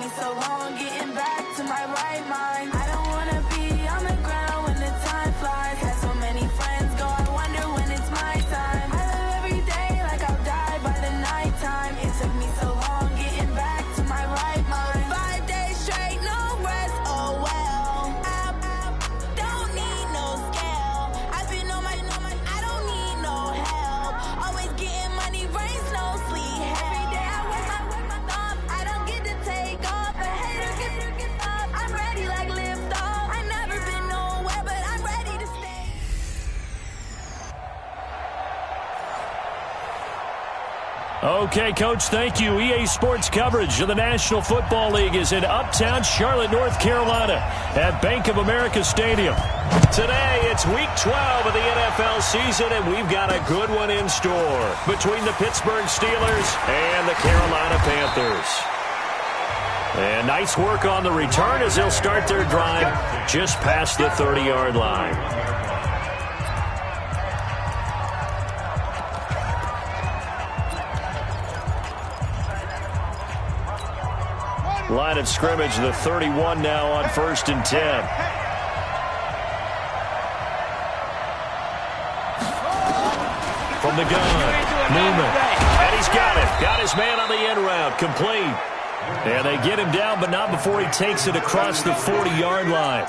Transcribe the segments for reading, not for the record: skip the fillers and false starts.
me so long getting back to my right mind. I don't wanna be on the ground when the time flies. Had so many friends go, I wonder when it's my time. I live every day like I'll die by the nighttime. It took me so long getting back to my right mind. 5 days straight, no rest, oh well. I don't need no scale. I've been on my, I don't need no help. Always getting money, rains, no sleep. Every day I work my thumb. I don't get to take off. A hater get up. I'm ready like lift off. I never been nowhere, but I'm ready to stay. Okay, Coach, thank you. EA Sports coverage of the National Football League is in uptown Charlotte, North Carolina at Bank of America Stadium. Today, it's Week 12 of the NFL season, and we've got a good one in store between the Pittsburgh Steelers and the Carolina Panthers. And nice work on the return as they'll start their drive just past the 30-yard line. Line of scrimmage, the 31 now on 1st and 10. From the gun, Newman. And he's got it. Got his man on the end route. Complete. And they get him down, but not before he takes it across the 40-yard line.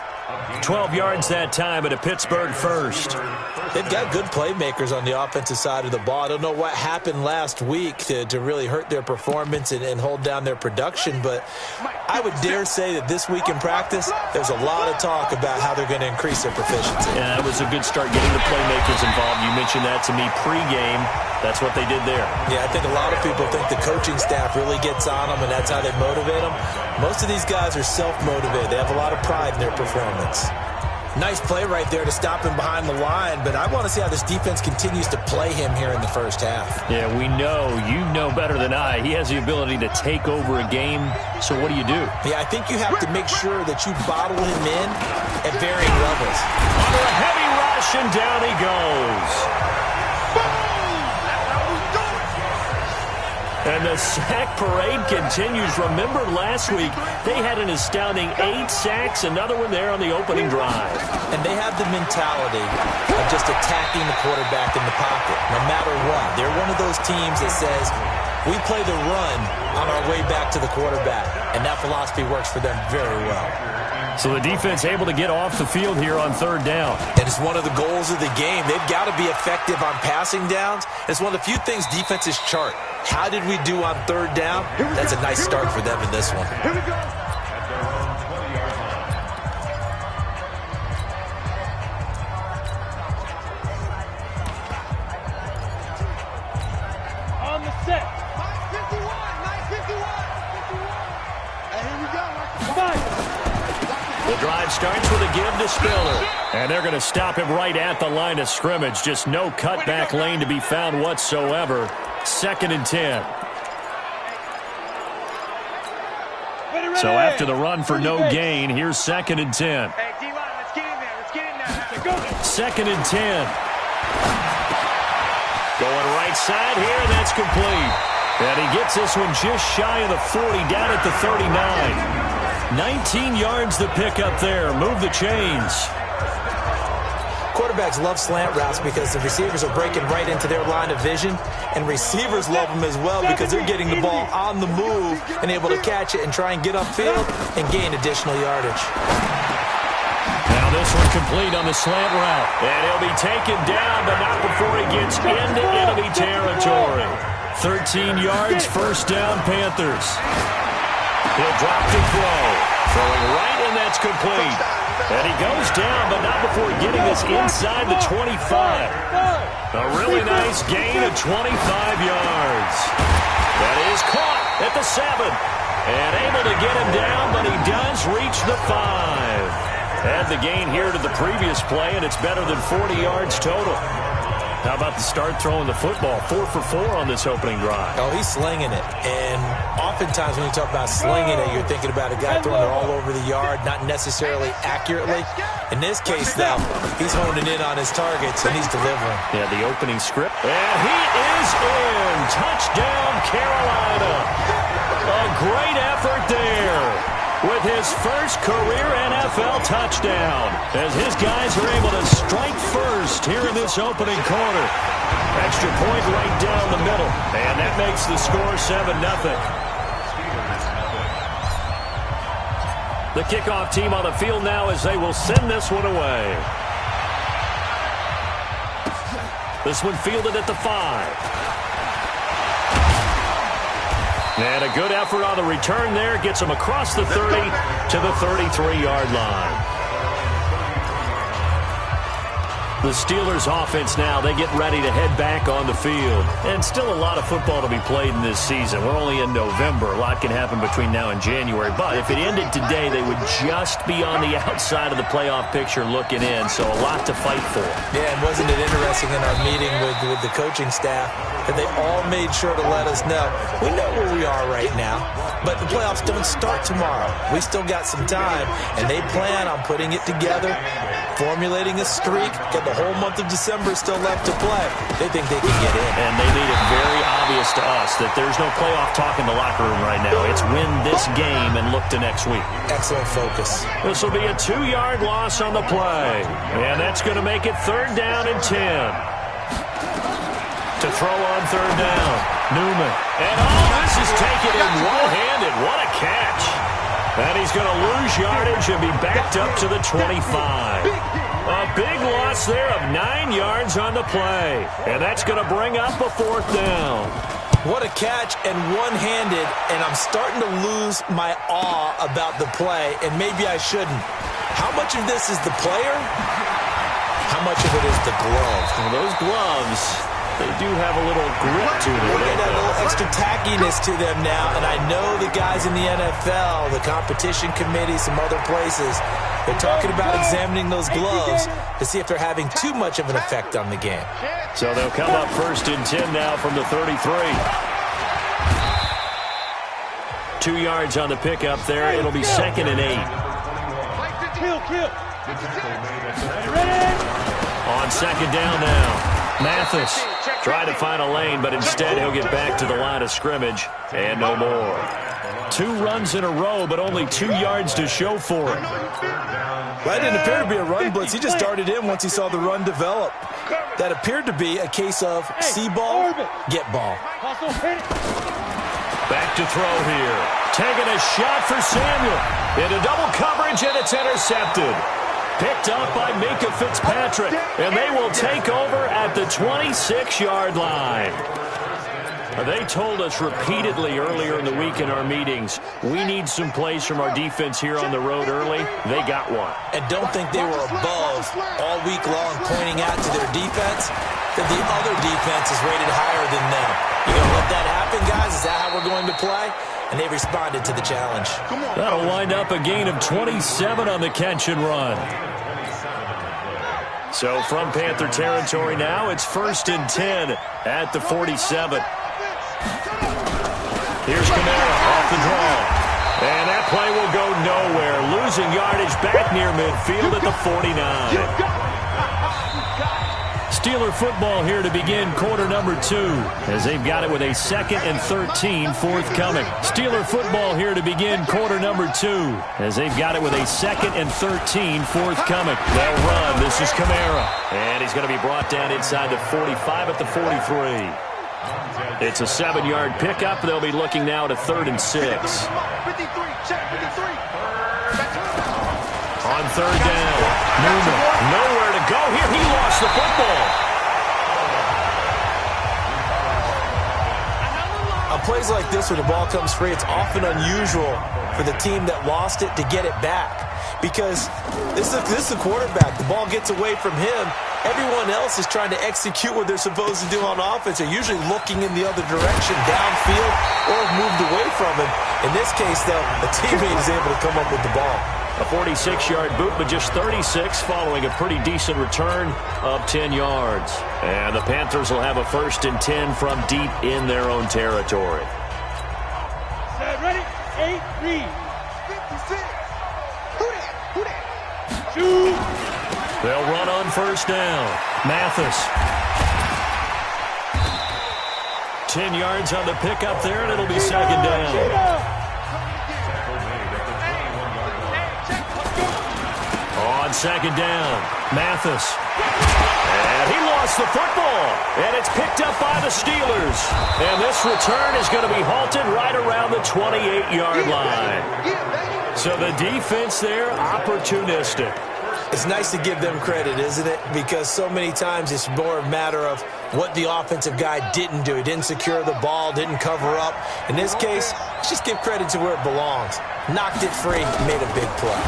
12 yards that time at a Pittsburgh first. They've got good playmakers on the offensive side of the ball. I don't know what happened last week to really hurt their performance and hold down their production, but I would dare say that this week in practice, there's a lot of talk about how they're going to increase their proficiency. Yeah, that was a good start getting the playmakers involved. You mentioned that to me pregame. That's what they did there. Yeah, I think a lot of people think the coaching staff really gets on them, and that's how they motivate them. Most of these guys are self-motivated. They have a lot of pride in their performance. Nice play right there to stop him behind the line, but I want to see how this defense continues to play him here in the first half. Yeah, we know. You know better than I. He has the ability to take over a game, so what do? Yeah, I think you have to make sure that you bottle him in at varying levels. Under a heavy rush, and down he goes. And the sack parade continues. Remember last week, they had an astounding 8 sacks, another one there on the opening drive. And they have the mentality of just attacking the quarterback in the pocket, no matter what. They're one of those teams that says, we play the run on our way back to the quarterback, and that philosophy works for them very well. So the defense able to get off the field here on 3rd down. And it's one of the goals of the game. They've got to be effective on passing downs. It's one of the few things defenses chart. How did we do on 3rd down? That's a nice start for them in this one. Here we go. On the set. 951. And here we go. Five. The drive starts with a give to Spiller. And they're going to stop him right at the line of scrimmage. Just no cutback lane to be found whatsoever. 2nd and 10. So after the run for no gain, here's 2nd and 10. Hey, D-line, let's get in there. Let's get in there. 2nd and 10. Going right side here, and that's complete. And he gets this one just shy of the 40, down at the 39. 19 yards to pick up there. Move the chains. Quarterbacks love slant routes because the receivers are breaking right into their line of vision, and receivers love them as well because they're getting the ball on the move and able to catch it and try and get upfield and gain additional yardage. Now this one complete on the slant route, and he'll be taken down, but not before he gets into enemy territory. 13 yards, 1st down, Panthers. He'll drop to throw. Throwing right, and that's complete. And he goes down, but not before getting this inside the 25. A really nice gain of 25 yards. That is caught at the 7. And able to get him down, but he does reach the 5. Add the gain here to the previous play, and it's better than 40 yards total. How about the start throwing the football? 4 for 4 on this opening drive. Oh, he's slinging it. And oftentimes when you talk about slinging it, you're thinking about a guy throwing it all over the yard, not necessarily accurately. In this case, though, he's honing in on his targets, and he's delivering. Yeah, the opening script. And he is in. Touchdown, Carolina. A great effort there. with his first career NFL touchdown, as his guys are able to strike first here in this opening quarter. Extra point right down the middle, and that makes the score 7-0. The kickoff team on the field now as they will send this one away. This one fielded at the 5. And a good effort on the return there. Gets him across the 30 to the 33-yard line. The Steelers offense now, they get ready to head back on the field. And still a lot of football to be played in this season. We're only in November. A lot can happen between now and January. But if it ended today, they would just be on the outside of the playoff picture looking in. So a lot to fight for. Yeah, and wasn't it interesting in our meeting with the coaching staff that they all made sure to let us know, we know where we are right now, but the playoffs don't start tomorrow. We still got some time, and they plan on putting it together, formulating a streak, got the whole month of December still left to play. They think they can get in. And they made it very obvious to us that there's no playoff talk in the locker room right now. It's win this game and look to next week. Excellent focus. This will be a 2-yard loss on the play, and that's going to make it 3rd down and 10. To throw on 3rd down, Newman. And this is taken in one-handed. What a catch. And he's going to lose yardage and be backed up to the 25. A big loss there of 9 yards on the play. And that's going to bring up a 4th down. What a catch and one-handed, and I'm starting to lose my awe about the play, and maybe I shouldn't. How much of this is the player? How much of it is the glove? Well, those gloves, they do have a little grip to them. They got a little extra tackiness to them now, and I know the guys in the NFL, the competition committee, some other places, they're talking about examining those gloves to see if they're having too much of an effect on the game. So they'll come up 1st and 10 now from the 33. 2 yards on the pickup there. It'll be 2nd and 8. On 2nd down now. Mathis trying to find a lane, but instead he'll get back to the line of scrimmage, and no more. 2 runs in a row, but only 2 yards to show for it. That didn't appear to be a run blitz. He just darted in once he saw the run develop. That appeared to be a case of see ball, get ball. Back to throw here. Taking a shot for Samuel. Into double coverage, and it's intercepted. Picked up by Minkah Fitzpatrick, and they will take over at the 26-yard line. They told us repeatedly earlier in the week in our meetings, we need some plays from our defense here on the road early. They got one. And don't think they were above all week long pointing out to their defense that the other defense is rated higher than them. You going to let that happen, guys? Is that how we're going to play? And they responded to the challenge. That'll wind up a gain of 27 on the catch and run. So from Panther territory now, it's 1st and 10 at the 47. Here's Kamara off the draw. And that play will go nowhere. Losing yardage back near midfield at the 49. Steeler football here to begin quarter number 2, as they've got it with a 2nd and 13 forthcoming. Steeler football here to begin quarter number 2, as they've got it with a 2nd and 13 forthcoming. They'll run. This is Kamara. And he's going to be brought down inside the 45 at the 43. It's a 7-yard pickup. They'll be looking now to 3rd and 6. On 3rd down, Newman, nowhere to go here. He lost the football. On plays like this where the ball comes free, it's often unusual for the team that lost it to get it back. Because this is the quarterback. The ball gets away from him. Everyone else is trying to execute what they're supposed to do on offense. They're usually looking in the other direction, downfield, or have moved away from him. In this case, though, the teammate is able to come up with the ball. A 46-yard boot, but just 36 following a pretty decent return of 10 yards. And the Panthers will have a 1st and 10 from deep in their own territory. Set, ready, 8, read. 56. Who that? Shoot. They'll run on 1st down. Mathis. 10 yards on the pickup there, and it'll be 2nd down. On second down, Mathis. And he lost the football. And it's picked up by the Steelers. And this return is going to be halted right around the 28-yard line. So the defense there, opportunistic. It's nice to give them credit, isn't it? Because so many times it's more a matter of what the offensive guy didn't do. He didn't secure the ball, didn't cover up. In this case, let's just give credit to where it belongs. Knocked it free, made a big play.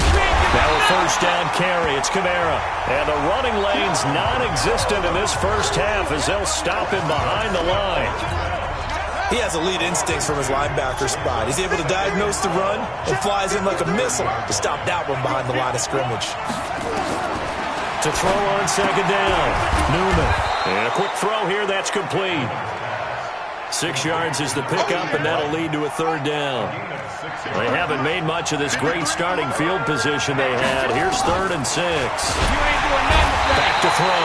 Now a first down carry. It's Kamara. And the running lane's non-existent in this first half as they'll stop him behind the line. He has elite instincts from his linebacker spot. He's able to diagnose the run and flies in like a missile to stop that one behind the line of scrimmage. To throw on second down, Newman. And a quick throw here, that's complete. 6 yards is the pickup, and that'll lead to a third down. They haven't made much of this great starting field position they had. Here's 3rd and 6. Back to throw.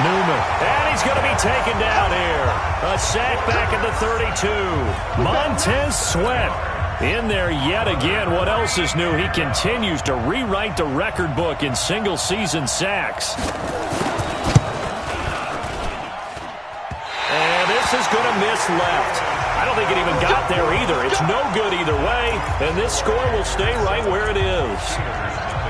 Newman. And he's going to be taken down here. A sack back at the 32. Montez Sweat in there yet again. What else is new? He continues to rewrite the record book in single-season sacks. And this is going to miss left. I don't think it even got there either. It's no good either way, and this score will stay right where it is.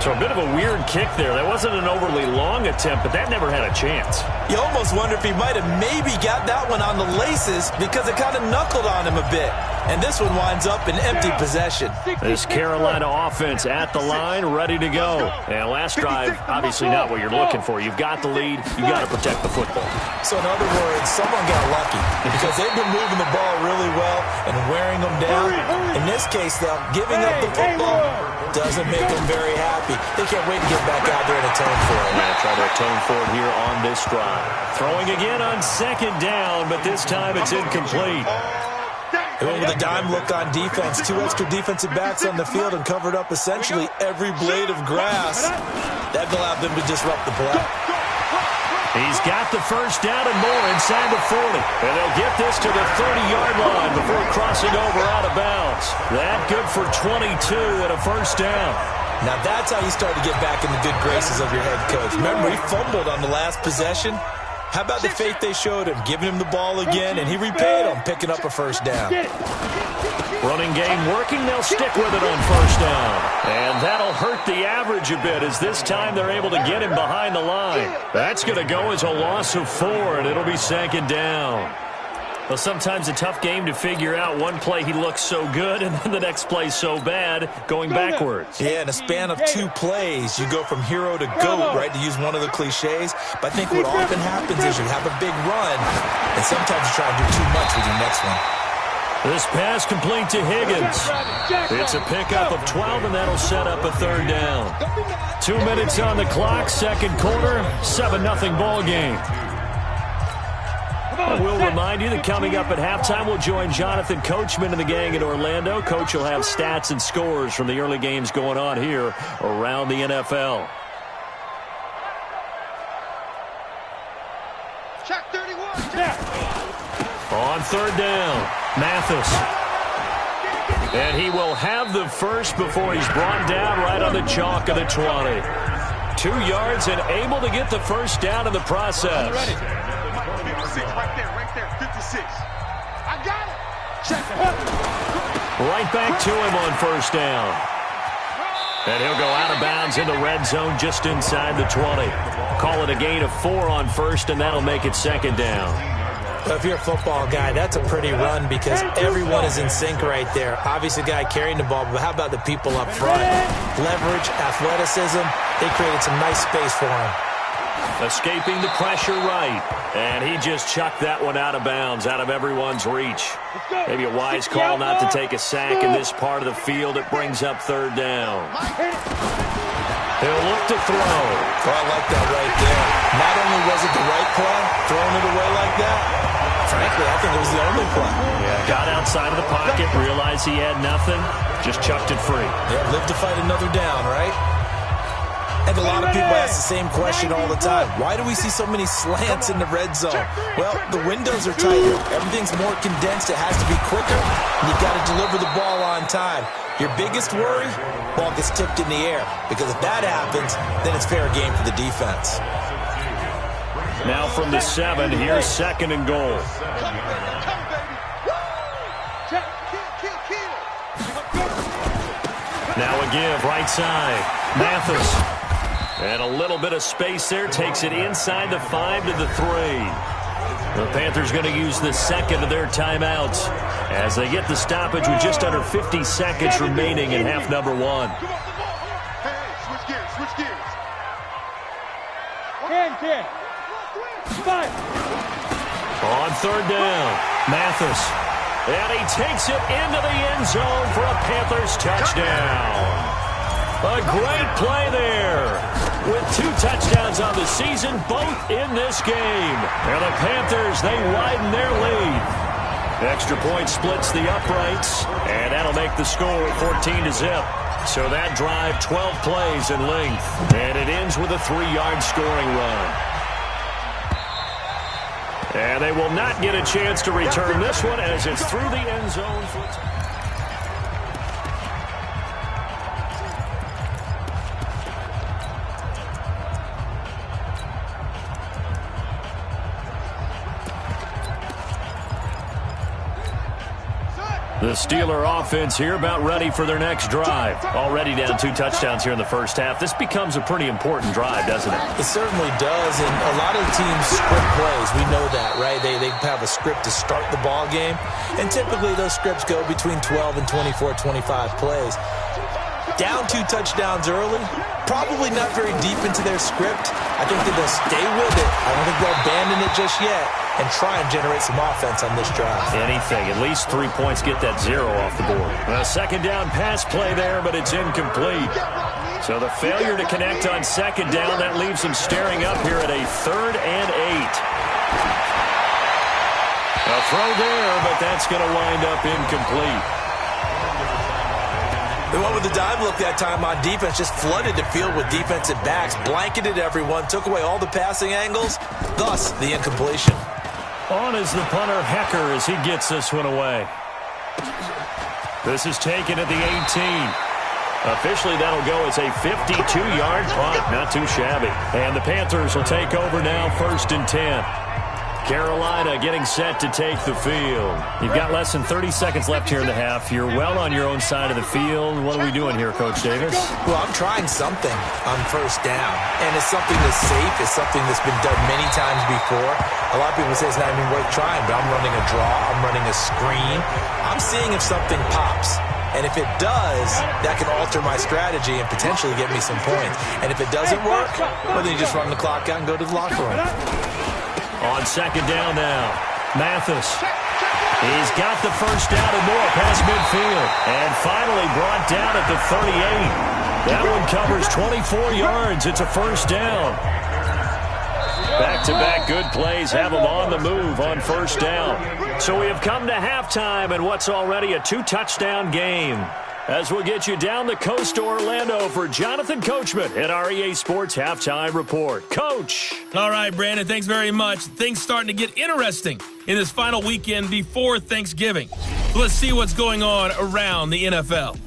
So a bit of a weird kick there. That wasn't an overly long attempt, but that never had a chance. You almost wonder if he might have maybe got that one on the laces because it kind of knuckled on him a bit. And this one winds up in empty possession. This Carolina offense at the line, ready to go. And last drive, obviously not what you're looking for. You've got the lead. You've got to protect the football. So in other words, someone got lucky because they've been moving the ball really well and wearing them down. In this case, though, giving up the football doesn't make them very happy. They can't wait to get back out there and atone for it. Yeah, try to atone for it here on this drive. Throwing again on second down, but this time it's incomplete. They went with a dime look on defense. 2 extra defensive backs on the field and covered up essentially every blade of grass. That allowed them to disrupt the play. He's got the first down and more inside the 40. And they'll get this to the 30-yard line before crossing over out of bounds. That good for 22 and a first down. Now that's how you start to get back in the good graces of your head coach. Remember, he fumbled on the last possession. How about the faith they showed him, giving him the ball again, and he repaid them, picking up a first down. Running game working, they'll stick with it on first down. And that'll hurt the average a bit as this time they're able to get him behind the line. That's going to go as a loss of 4, and it'll be second down. Well, sometimes a tough game to figure out. One play he looks so good, and then the next play so bad, going backwards. Yeah, in a span of 2 plays, you go from hero to GOAT, right, to use one of the cliches. But I think what often happens is you have a big run, and sometimes you try to do too much with your next one. This pass complete to Higgins. It's a pickup of 12, and that'll set up a third down. 2 minutes on the clock, second quarter, 7-0 ball game. We'll remind you that coming up at halftime, we'll join Jonathan Coachman and the gang in Orlando. Coach will have stats and scores from the early games going on here around the NFL. Check 31. On third down, Mathis. And he will have the first before he's brought down right on the chalk of the 20. 2 yards and able to get the first down in the process. Right there, 56. I got it. Check it. Right back to him on first down. And he'll go out of bounds in the red zone just inside the 20. Call it a gain of 4 on first, and that'll make it second down. Well, if you're a football guy, that's a pretty run because everyone is in sync right there. Obviously, the guy carrying the ball, but how about the people up front? Leverage, athleticism, they created some nice space for him. Escaping the pressure right. And he just chucked that one out of bounds, out of everyone's reach. Maybe a wise call not to take a sack in this part of the field. It brings up third down. He'll look to throw. Oh, I like that right there. Not only was it the right play, throwing it away like that, frankly, I think it was the only play. Yeah, got outside of the pocket, realized he had nothing, just chucked it free. Yeah, live to fight another down, right? I think a lot of people ask the same question all the time. Why do we see so many slants in the red zone? Well, the windows are tighter. Everything's more condensed. It has to be quicker, and you've got to deliver the ball on time. Your biggest worry, ball gets tipped in the air, because if that happens, then it's fair game for the defense. Now from the 7, here's 2nd and goal. Now a give, right side. Mathis. And a little bit of space there. Takes it inside the 5 to the 3. The Panthers going to use the 2nd of their timeouts as they get the stoppage with just under 50 seconds remaining in half number 1. Switch gears. On 3rd down, Mathis. And he takes it into the end zone for a Panthers touchdown. A great play there. With 2 touchdowns on the season, both in this game. And the Panthers, they widen their lead. Extra point splits the uprights, and that'll make the score 14-0. So that drive, 12 plays in length. And it ends with a 3-yard scoring run. And they will not get a chance to return this one as it's through the end zone. The Steeler offense here about ready for their next drive. Already down 2 touchdowns here in the first half. This becomes a pretty important drive, doesn't it? It certainly does, and a lot of teams script plays. We know that, right? They have a script to start the ball game, and typically those scripts go between 12 and 24, 25 plays. Down 2 touchdowns early, probably not very deep into their script. I think that they'll stay with it. I don't think they'll abandon it just yet and try and generate some offense on this drive. Anything. At least 3 points, get that 0 off the board. A 2nd down pass play there, but it's incomplete. So the failure to connect on 2nd down, that leaves them staring up here at a 3rd and 8. A throw there, but that's going to wind up incomplete. They went with the dive look that time on defense, just flooded the field with defensive backs, blanketed everyone, took away all the passing angles, thus the incompletion. On is the punter, Hecker, as he gets this one away. This is taken at the 18. Officially, that'll go as a 52-yard punt. Not too shabby. And the Panthers will take over now, 1st and 10. Carolina getting set to take the field. You've got less than 30 seconds left here in the half. You're well on your own side of the field. What are we doing here, Coach Davis? Well, I'm trying something on 1st down, and it's something that's safe. It's something that's been done many times before. A lot of people say it's not even worth trying, but I'm running a draw. I'm running a screen. I'm seeing if something pops. And if it does, that can alter my strategy and potentially get me some points. And if it doesn't work, well, then you just run the clock out and go to the locker room. On 2nd down now, Mathis. He's got the 1st down and more past midfield. And finally brought down at the 38. That one covers 24 yards. It's a 1st down. Back-to-back good plays have them on the move on 1st down. So we have come to halftime in what's already a 2-touchdown game. As we'll get you down the coast to Orlando for Jonathan Coachman at our EA Sports Halftime Report. Coach. All right, Brandon, thanks very much. Things starting to get interesting in this final weekend before Thanksgiving. So let's see what's going on around the NFL.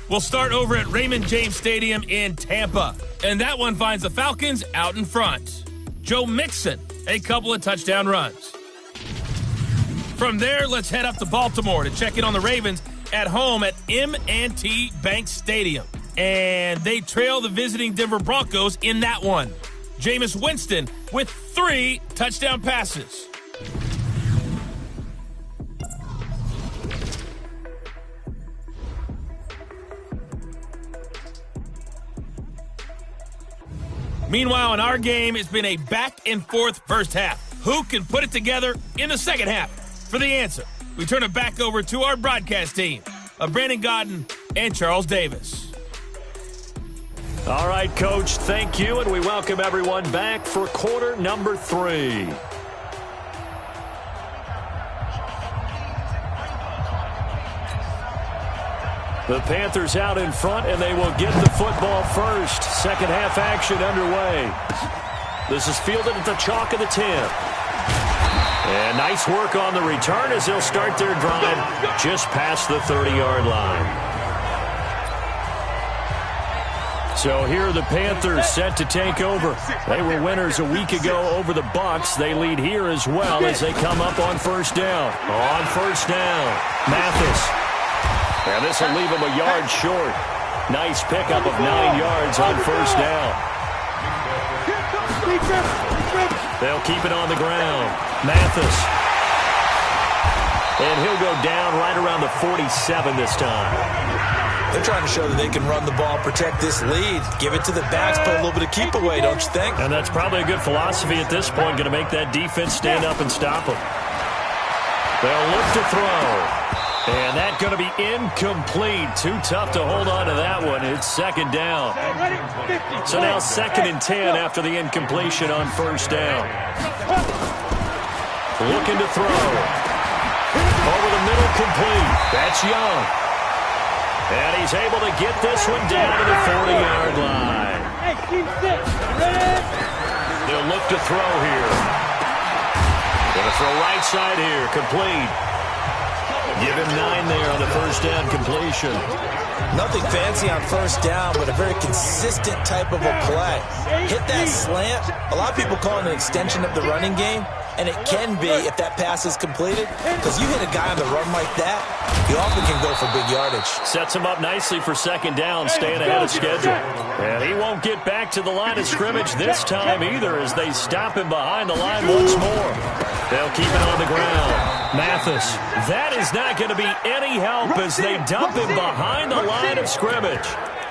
We'll start over at Raymond James Stadium in Tampa. And that one finds the Falcons out in front. Joe Mixon, a couple of touchdown runs. From there, let's head up to Baltimore to check in on the Ravens at home at M&T Bank Stadium. And they trail the visiting Denver Broncos in that one. Jameis Winston with 3 touchdown passes. Meanwhile, in our game, it's been a back-and-forth first half. Who can put it together in the second half? For the answer, we turn it back over to our broadcast team of Brandon Godden and Charles Davis. All right, Coach, thank you, and we welcome everyone back for quarter number 3. The Panthers out in front, and they will get the football first. Second half action underway. This is fielded at the chalk of the 10. And nice work on the return as they'll start their drive just past the 30-yard line. So here are the Panthers set to take over. They were winners a week ago over the Bucs. They lead here as well as they come up on first down. On first down, Mathis. And this will leave him a yard short. Nice pickup of 9 yards on first down. They'll keep it on the ground. Mathis. And he'll go down right around the 47 this time. They're trying to show that they can run the ball, protect this lead, give it to the backs, play a little bit of keep away, don't you think? And that's probably a good philosophy at this point, going to make that defense stand up and stop them. They'll look to throw. And that's going to be incomplete. Too tough to hold on to that one. It's second down. So now 2nd and 10 after the incompletion on first down. Looking to throw. Over the middle, complete. That's Young. And he's able to get this one down to the 40-yard line. They'll look to throw here. Going to throw right side here. Complete. Give him 9 there on the first down completion. Nothing fancy on first down, but a very consistent type of a play. Hit that slant. A lot of people call it an extension of the running game, and it can be if that pass is completed, because you hit a guy on the run like that, he often can go for big yardage. Sets him up nicely for second down, staying ahead of schedule. And he won't get back to the line of scrimmage this time either as they stop him behind the line once more. They'll keep it on the ground. Mathis. That is not going to be any help as they dump him behind the line of scrimmage.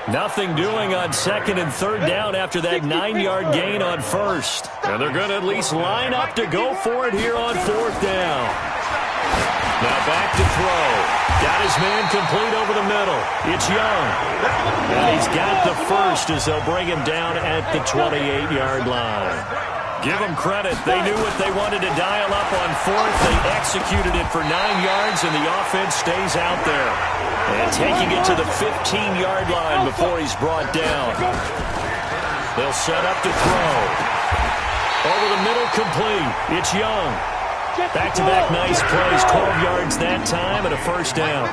Nothing doing on 2nd and 3rd down after that 9-yard gain on first. And they're going to at least line up to go for it here on 4th down. Now back to throw. Got his man complete over the middle. It's Young. And he's got the first as they'll bring him down at the 28-yard line. Give them credit. They knew what they wanted to dial up on 4th. They executed it for 9 yards, and the offense stays out there. And taking it to the 15-yard line before he's brought down. They'll set up to throw. Over the middle, complete. It's Young. Back-to-back nice plays. 12 yards that time and a first down.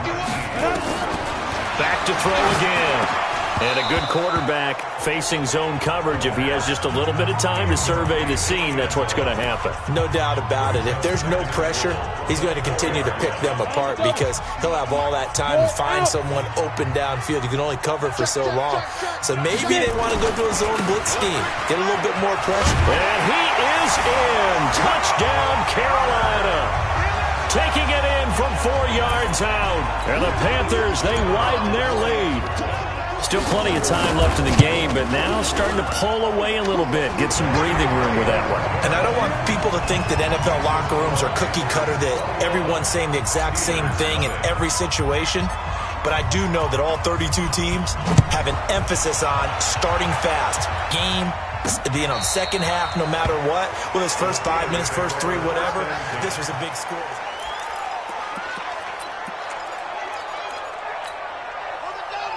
Back to throw again. And a good quarterback facing zone coverage. If he has just a little bit of time to survey the scene, that's what's going to happen. No doubt about it. If there's no pressure, he's going to continue to pick them apart because he'll have all that time to find someone open downfield. You can only cover for so long. So maybe they want to go to a zone blitz scheme, get a little bit more pressure. And he is in. Touchdown, Carolina. Taking it in from 4 yards out. And the Panthers, they widen their lead. Still plenty of time left in the game, but now starting to pull away a little bit, get some breathing room with that one. And I don't want people to think that NFL locker rooms are cookie cutter, that everyone's saying the exact same thing in every situation. But I do know that all 32 teams have an emphasis on starting fast. Game, being on second half no matter what. Well, his first 5 minutes, first 3, whatever. This was a big score.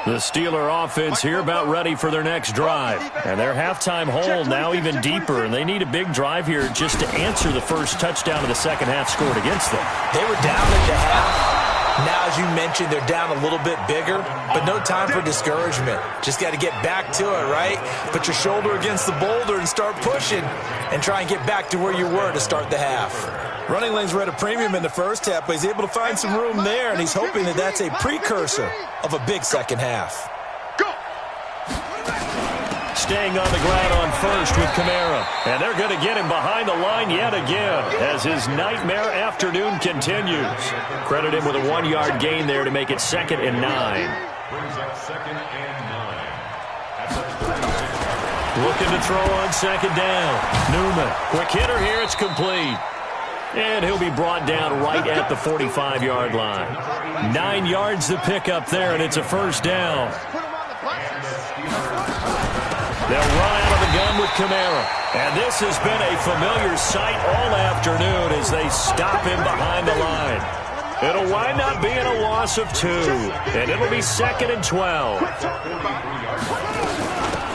The Steeler offense here about ready for their next drive. And their halftime hole now even deeper. And they need a big drive here just to answer the first touchdown of the second half scored against them. They were down at the half. Now, as you mentioned, they're down a little bit bigger, but no time for discouragement. Just got to get back to it, right? Put your shoulder against the boulder and start pushing and try and get back to where you were to start the half. Running lanes were at a premium in the first half, but he's able to find some room there, and he's hoping that that's a precursor of a big second half. Staying on the ground on first with Kamara. And they're going to get him behind the line yet again as his nightmare afternoon continues. Credit him with a 1-yard gain there to make it 2nd and 9. Looking to throw on 2nd down. Newman. Quick hitter here. It's complete. And he'll be brought down right at the 45-yard line. 9 yards to pick up there, and it's a first down. They'll run out of the gun with Kamara. And this has been a familiar sight all afternoon as they stop him behind the line. It'll wind up being a loss of 2, and it'll be 2nd and 12.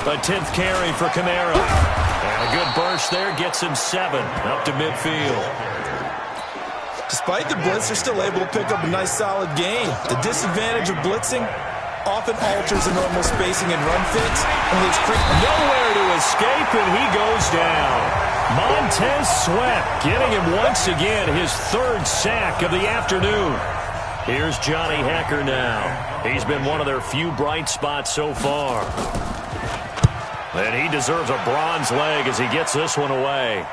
A 10th carry for Kamara. And a good burst there gets him 7 up to midfield. Despite the blitz, they're still able to pick up a nice solid gain. The disadvantage of blitzing often alters the normal spacing and run fits. And nowhere to escape, and he goes down. Montez Sweat getting him once again his 3rd sack of the afternoon. Here's Johnny Hekker now. He's been one of their few bright spots so far. And he deserves a bronze leg as he gets this one away.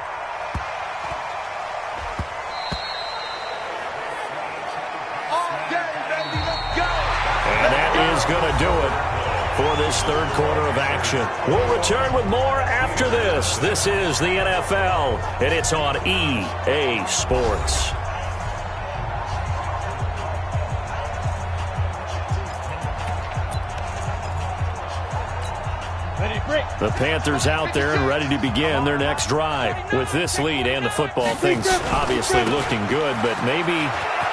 And that is going to do it for this 3rd quarter of action. We'll return with more after this. This is the NFL, and it's on EA Sports. The Panthers out there and ready to begin their next drive. With this lead and the football, things obviously looking good, but maybe,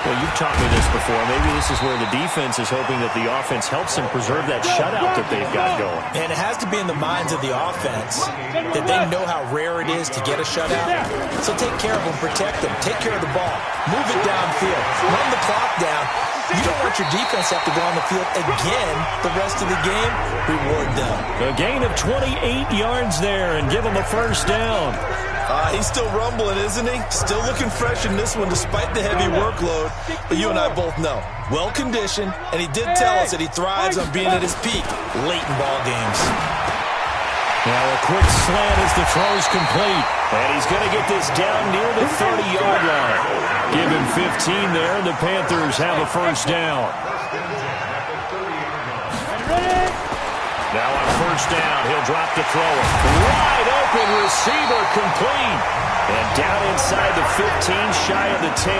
well, you've taught me this before, maybe this is where the defense is hoping that the offense helps them preserve that shutout that they've got going. And it has to be in the minds of the offense that they know how rare it is to get a shutout. So take care of them, protect them, take care of the ball, move it downfield, run the clock down. You don't want your defense to have to go on the field again the rest of the game. Reward them. A gain of 28 yards there and give them a 1st down. He's still rumbling, isn't he? Still looking fresh in this one despite the heavy workload. But you and I both know, well-conditioned, and he did tell us that he thrives on being at his peak late in ball games. Now a quick slant as the throw's complete. And he's going to get this down near the 30-yard line. Give him 15 there, and the Panthers have a 1st down. Now on 1st down, he'll drop the throw. Wide open receiver complete. And down inside the 15, shy of the 10.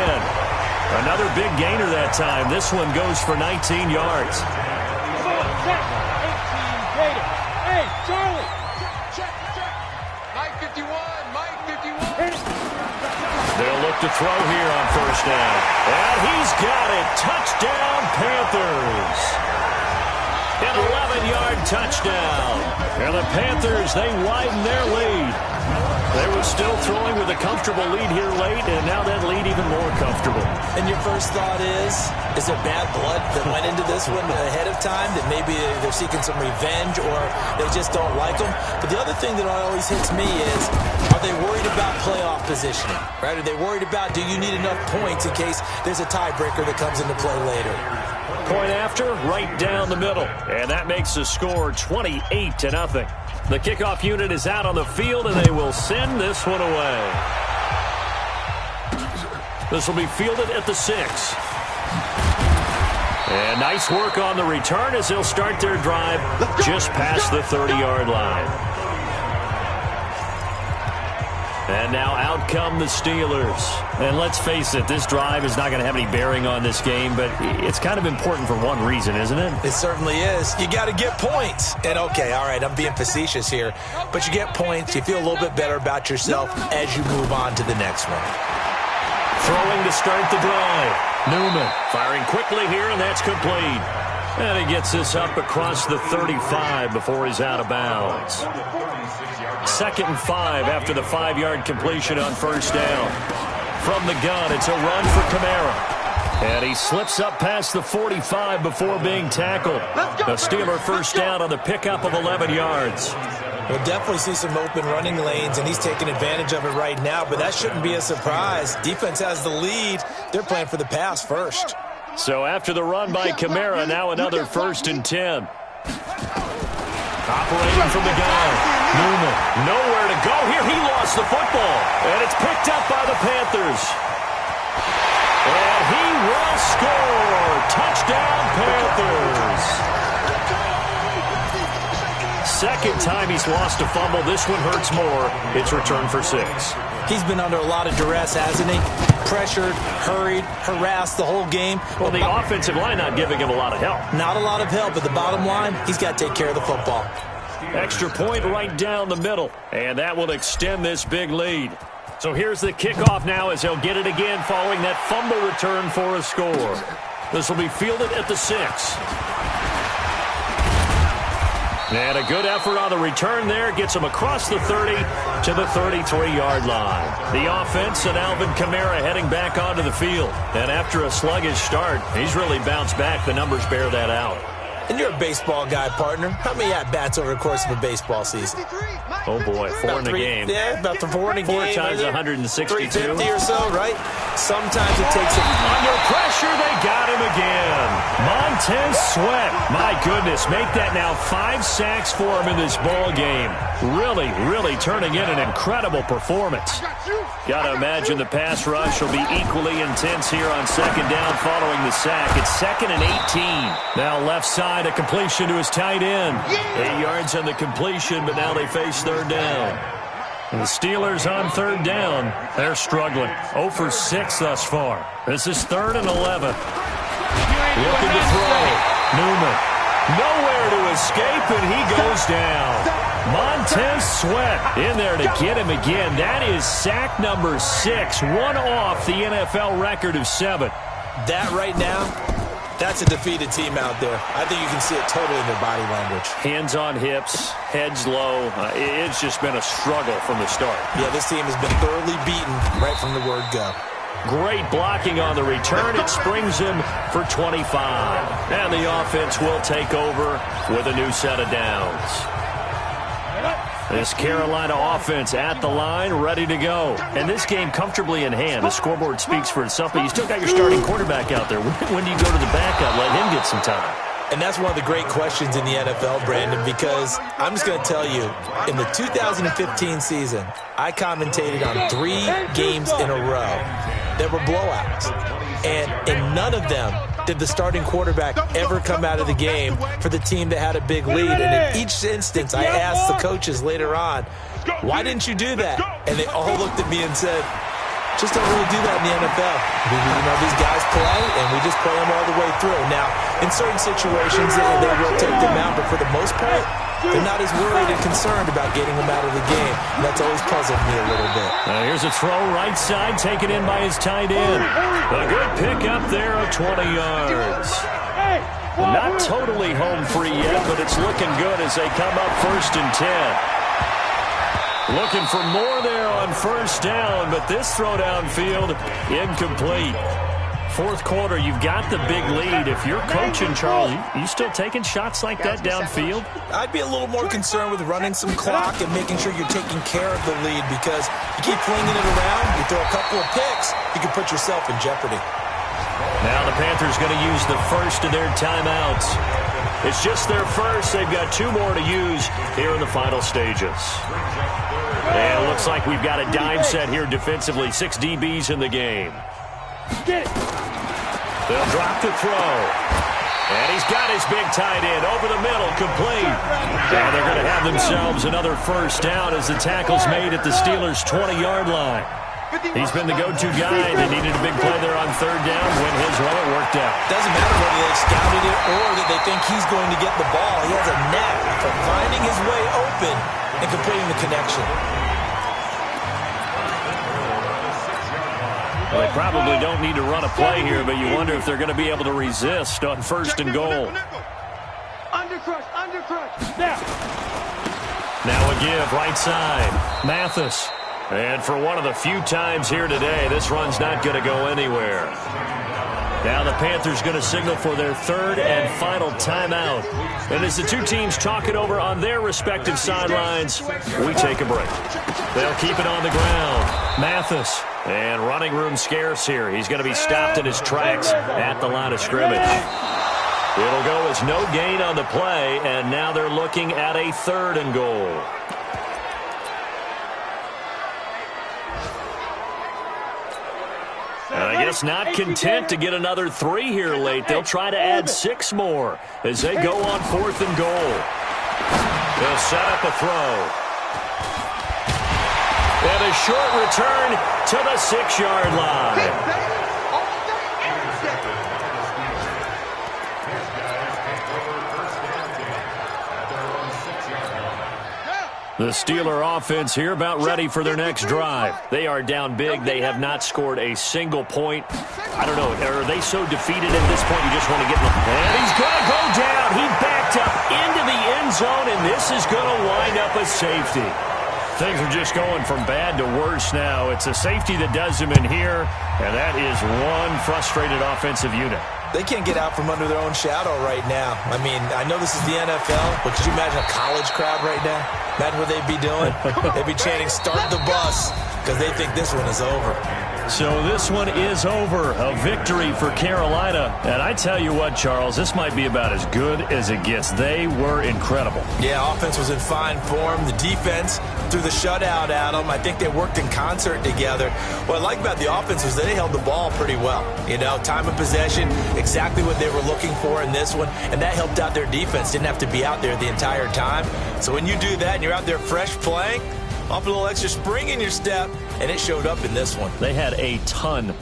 Another big gainer that time. This one goes for 19 yards. Hey, Charlie. Check. Mike 51. They'll look to throw here on 1st down. And he's got it. Touchdown, Panthers. An 11-yard touchdown. And the Panthers, they widen their lead. They were still throwing with a comfortable lead here late, and now that lead even more comfortable. And your first thought is there bad blood that went into this one ahead of time, that maybe they're seeking some revenge or they just don't like them? But the other thing that always hits me is, are they worried about playoff positioning? Right? Are they worried about, do you need enough points in case there's a tiebreaker that comes into play later? Point after, right down the middle. And that makes the score 28-0. The kickoff unit is out on the field, and they will send this one away. This will be fielded at the 6. And nice work on the return as they'll start their drive just past the 30-yard line. And now out come the Steelers. And let's face it, this drive is not going to have any bearing on this game, but it's kind of important for one reason, isn't it? It certainly is. You got to get points. And okay, all right, I'm being facetious here, but you get points, you feel a little bit better about yourself as you move on to the next one. Throwing to start the drive. Newman firing quickly here, and that's complete. And he gets this up across the 35 before he's out of bounds. 2nd and 5 after the 5-yard completion on 1st down. From the gun, it's a run for Kamara. And he slips up past the 45 before being tackled. A Steeler 1st down on the pickup of 11 yards. We'll definitely see some open running lanes, and he's taking advantage of it right now, but that shouldn't be a surprise. Defense has the lead. They're playing for the pass first. So after the run by Kamara, now another 1st and 10. Operating from the gun. Newman, nowhere to go here. He lost the football, and it's picked up by the Panthers. And he will score. Touchdown, Panthers. Second time he's lost a fumble. This one hurts more. It's returned for 6. He's been under a lot of duress, hasn't he? Pressured, hurried, harassed the whole game. Well, the offensive line not giving him a lot of help. Not a lot of help, but the bottom line, he's got to take care of the football. Extra point right down the middle, and that will extend this big lead. So here's the kickoff now as he'll get it again following that fumble return for a score. This will be fielded at the 6. And a good effort on the return there. Gets him across the 30 to the 33-yard line. The offense and Alvin Kamara heading back onto the field. And after a sluggish start, he's really bounced back. The numbers bear that out. And you're a baseball guy, partner. How many at-bats over the course of a baseball season? Oh, boy, 4 in a game. Yeah, about 4 in a game. 4 times 162. 350 or so, right? Sometimes it takes a... Under pressure, they got him again. Montez Sweat. My goodness, make that now 5 sacks for him in this ball game. Really, really turning in an incredible performance. Got to imagine the pass rush will be equally intense here on second down following the sack. It's 2nd and 18. Now left side, a completion to his tight end. 8 yards on the completion, but now they face third down. And the Steelers on third down, they're struggling. 0 for 6 thus far. This is 3rd and 11. Looking to throw. Newman. Nowhere to escape, and he goes down. Montez Sweat in there to get him again. That is sack number 6, one off the NFL record of 7. That right now, that's a defeated team out there. I think you can see it totally in their body language. Hands on hips, heads low. It's just been a struggle from the start. Yeah, this team has been thoroughly beaten right from the word go. Great blocking on the return. It springs him for 25. And the offense will take over with a new set of downs. This Carolina offense at the line, ready to go. And this game comfortably in hand. The scoreboard speaks for itself, but you still got your starting quarterback out there. When do you go to the backup? Let him get some time. And that's one of the great questions in the NFL, Brandon, because I'm just going to tell you, in the 2015 season, I commentated on 3 games in a row that were blowouts. And in none of them did the starting quarterback ever come out of the game for the team that had a big lead. And in each instance, I asked the coaches later on, why didn't you do that? And they all looked at me and said, just don't really do that in the NFL. You know, these guys play, and we just play them all the way through. Now, in certain situations, they will take them out, but for the most part, they're not as worried and concerned about getting them out of the game. And that's always puzzled me a little bit. Here's a throw right side, taken in by his tight end. A good pick up there of 20 yards. Not totally home free yet, but it's looking good as they come up 1st and 10. Looking for more there on first down, but this throw downfield, incomplete. 4th quarter, you've got the big lead. If you're coaching, Charles, you still taking shots like that downfield? I'd be a little more concerned with running some clock and making sure you're taking care of the lead, because you keep flinging it around, you throw a couple of picks, you can put yourself in jeopardy. Now the Panthers going to use the first of their timeouts. It's just their first. They've got 2 more to use here in the final stages. And it looks like we've got a dime set here defensively. 6 DBs in the game. They'll drop the throw. And he's got his big tight end over the middle, complete. And they're going to have themselves another first down as the tackle's made at the Steelers' 20-yard line. He's been the go-to guy. They needed a big play there on third down. Went his way. It worked out. Doesn't matter whether they scouted it or that they think he's going to get the ball. He has a knack for finding his way open and completing the connection. Well, they probably don't need to run a play here, but you wonder if they're going to be able to resist on 1st and goal. Now a give, right side. Mathis. And for one of the few times here today, this run's not going to go anywhere. Now the Panthers going to signal for their 3rd and final timeout. And as the 2 teams talk it over on their respective sidelines, we take a break. They'll keep it on the ground. Mathis. And running room scarce here. He's going to be stopped in his tracks at the line of scrimmage. It'll go as no gain on the play, and now they're looking at a 3rd and goal. And I guess not content to get another 3 here late. They'll try to add 6 more as they go on 4th and goal. They'll set up a throw. And a short return to the 6-yard line. The Steeler offense here about ready for their next drive. They are down big. They have not scored a single point. I don't know. Are they so defeated at this point you just want to get them? And he's going to go down. He backed up into the end zone, and this is going to wind up a safety. Things are just going from bad to worse now. It's a safety that does him in here, and that is one frustrated offensive unit. They can't get out from under their own shadow right now. I mean, I know this is the NFL, but could you imagine a college crowd right now? Imagine what they'd be doing. They'd be chanting, "Start the bus," because they think this one is over. So this one is over. A victory for Carolina. And I tell you what, Charles, this might be about as good as it gets. They were incredible. Yeah, offense was in fine form. The defense threw the shutout at them. I think they worked in concert together. What I like about the offense was that they held the ball pretty well. You know, time of possession, exactly what they were looking for in this one. And that helped out their defense. Didn't have to be out there the entire time. So when you do that and you're out there fresh playing, off a little extra spring in your step, and it showed up in this one. They had a ton